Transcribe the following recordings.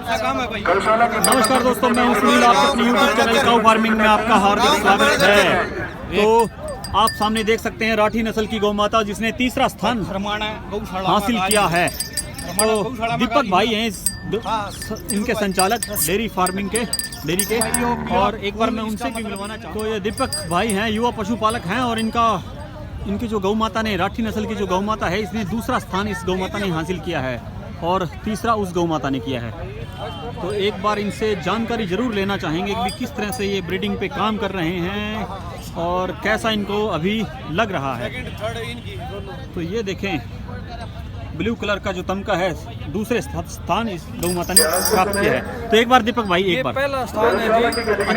नमस्कार दोस्तों, मैं हूं सुनील। आप अपने यूट्यूब चैनल काऊ फार्मिंग में आपका हार्दिक स्वागत है। तो आप सामने देख सकते हैं राठी नस्ल की गौ माता जिसने तीसरा स्थान हासिल किया है। तो दीपक भाई हैं इनके संचालक डेयरी फार्मिंग के डेयरी के, और एक बार मैं उनसे भी मिलवाना चाहूँ। तो ये दीपक भाई हैं, युवा पशुपालक हैं, और इनकी जो गौ माता ने, राठी नस्ल की जो गौ माता है, इसने दूसरा स्थान इस गौ माता ने हासिल किया है और तीसरा उस गौ माता ने किया है। तो एक बार इनसे जानकारी ज़रूर लेना चाहेंगे कि किस तरह से ये ब्रीडिंग पे काम कर रहे हैं और कैसा इनको अभी लग रहा है। तो ये देखें, ब्लू कलर का जो तमका है, दूसरे स्थान इस गौ माता ने प्राप्त किया है। तो एक बार दीपक भाई, एक बार पहला स्थान है जी।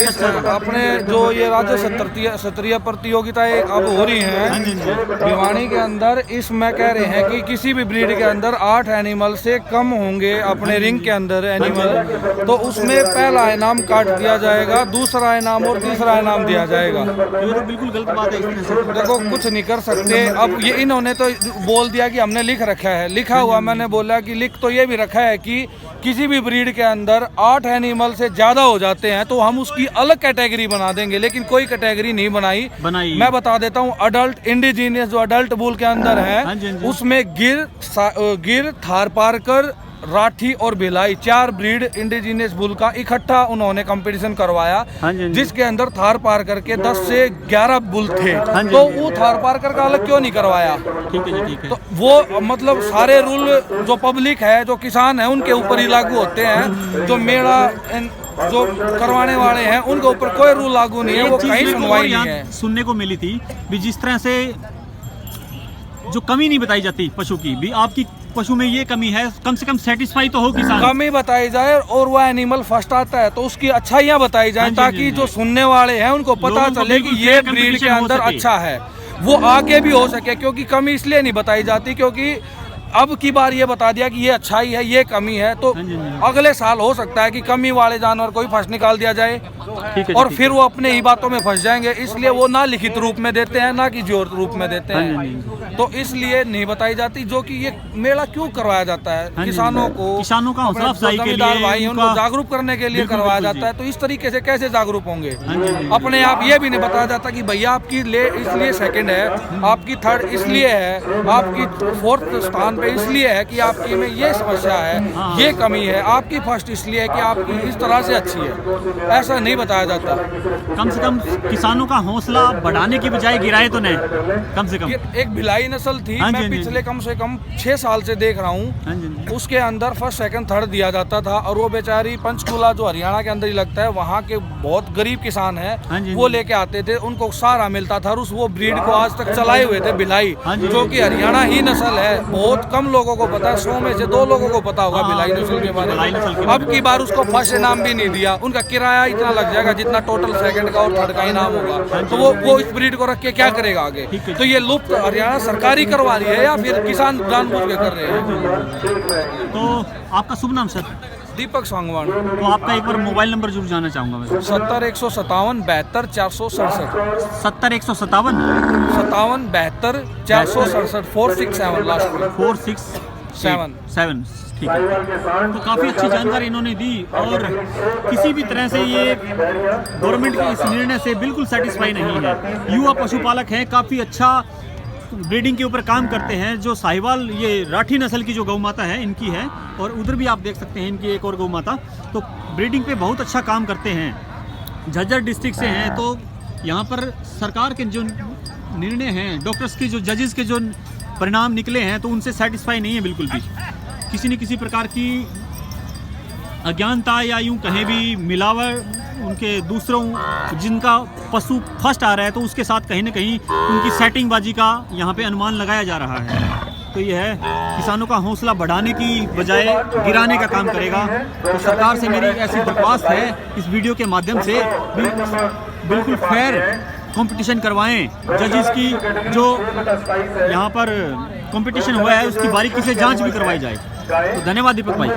अच्छा, अपने जो ये राज्य स्तरीय प्रतियोगिताएं अब हो रही हैं भिवानी के अंदर, इसमें कह रहे हैं कि किसी भी ब्रीड के अंदर 8 एनिमल से कम होंगे अपने रिंग के अंदर एनिमल, तो उसमें पहला इनाम काट दिया जाएगा, दूसरा इनाम और तीसरा इनाम दिया जाएगा। ये तो बिल्कुल गलत बात है। देखो, कुछ नहीं कर सकते। अब ये इन्होंने तो बोल दिया कि हमने लिख रखा है, लिखा हुआ मैंने बोला कि लिख तो ये भी रखा है कि किसी भी ब्रीड के अंदर 8 एनिमल से ज्यादा हो जाते हैं तो हम उसकी अलग कैटेगरी बना देंगे, लेकिन कोई कैटेगरी नहीं बनाई। मैं बता देता हूँ, अडल्ट इंडिजीनियस जो अडल्ट बुल के अंदर है, उसमें गिर, थारपारकर, राठी और भिलाई 4 ब्रीड इंडिजीनियस बुल का इकट्ठा उन्होंने कंपटीशन करवाया, जिसके अंदर थार पार करके 10 से 11 बुल थे। तो वो थार पार कर का अलग क्यों नहीं करवाया? ठीक है जी, ठीक है। तो वो मतलब सारे रूल जो पब्लिक है, जो किसान है, उनके ऊपर ही लागू होते हैं। जो मेला जो करवाने वाले हैं उनके ऊपर कोई रूल लागू नहीं है, वो कहीं सुनवाई नहीं है। सुनने को मिली थी भी, जिस तरह से जो कमी नहीं बताई जाती पशु की, भी आपकी पशु में ये कमी है, कम से कम सेटिस्फाई तो हो किसान। कमी बताई जाए और वो एनिमल फर्स्ट आता है तो उसकी अच्छाइयाँ बताई जाए, ताकि जो सुनने वाले हैं उनको पता चले कि ये ब्रीड के अंदर अच्छा है, वो आगे भी हो सके। क्योंकि कमी इसलिए नहीं बताई जाती क्योंकि अब की बार ये बता दिया कि ये अच्छाई है, ये कमी है, तो अगले साल हो सकता है कि कमी वाले जानवर को भी फर्स्ट निकाल दिया जाए, और फिर वो अपने ही बातों में फंस जाएंगे। इसलिए वो ना लिखित रूप में देते हैं, ना कि जोर रूप में देते हैं, तो इसलिए नहीं बताई जाती। जो कि ये मेला क्यों करवाया जाता है, किसानों का हौसला अफजाई के लिए, भाई उनको जागरूक करने के लिए करवाया जाता है। तो इस तरीके से कैसे जागरूक होंगे? अपने आप ये भी नहीं बताया जाता कि भैया आपकी ले इसलिए सेकंड है, आपकी थर्ड इसलिए है, आपकी 4th स्थान पे इसलिए है कि आपकी में ये समस्या है, ये कमी है, आपकी फर्स्ट इसलिए है कि आपकी इस तरह से अच्छी है। ऐसा नहीं बताया जाता। कम से कम किसानों का हौसला बढ़ाने की बजाय गिराए तो नहीं। कम से कम एक भिलाई नस्ल थी, मैं पिछले कम से कम 6 साल से देख रहा हूँ, उसके अंदर फर्स्ट सेकंड थर्ड दिया जाता था, और वो बेचारी पंचकूला जो हरियाणा के अंदर ही लगता है, वहाँ के बहुत गरीब किसान है, वो लेके आते थे, उनको सहारा मिलता था, और वो ब्रीड को आज तक चलाए हुए थे भिलाई, जो कि हरियाणा ही नस्ल है। बहुत कम लोगों को पता है, 100 में से 2 लोगों को पता होगा भिलाई नस्ल के बारे में। अब की बार उसको फर्स्ट इनाम भी नहीं दिया, उनका किराया इतना लग जाएगा जितना टोटल सेकंड का और थर्ड का इनाम होगा। तो वो इस ब्रीड को रख के क्या करेगा आगे? तो ये लुप्त हरियाणा सरकार ही करवा रही है या फिर किसान जानबूझ के कर रहे हैं? तो आपका शुभ नाम सर? दीपक सांगवान। तो आपका एक बार मोबाइल नंबर जरूर जानना चाहूंगा मैं। 70 157 72 467। 70 157 57 72 467 467 लास्ट में 467। ठीक है। तो काफ़ी अच्छी जानकारी इन्होंने दी, और किसी भी तरह से ये गवर्नमेंट के इस निर्णय से बिल्कुल सेटिस्फाई नहीं है। युवा पशुपालक हैं, काफ़ी अच्छा ब्रीडिंग के ऊपर काम करते हैं। जो साहिवाल, ये राठी नस्ल की जो गौ माता है इनकी है, और उधर भी आप देख सकते हैं इनकी एक और गौ माता, तो ब्रीडिंग पे बहुत अच्छा काम करते हैं। झज्जर डिस्ट्रिक्ट से हैं, तो यहाँ पर सरकार के जो निर्णय हैं, डॉक्टर्स की जो जजेस के जो परिणाम निकले हैं, तो उनसे सेटिस्फाई नहीं है बिल्कुल भी। किसी न किसी प्रकार की अज्ञानता या यूं कहें भी मिलावट, उनके दूसरों जिनका पशु फर्स्ट आ रहा है तो उसके साथ कहीं ना कहीं उनकी सेटिंगबाजी का यहाँ पे अनुमान लगाया जा रहा है। तो यह है, किसानों का हौसला बढ़ाने की बजाय गिराने का काम करेगा। तो सरकार से मेरी ऐसी दरख्वास्त है इस वीडियो के माध्यम से, बिल्कुल फेयर कंपटीशन करवाएं। जजेस की जो यहाँ पर कंपटीशन हुआ है उसकी बारीकी से जांच भी करवाई जाए। तो धन्यवाद दीपक भाई।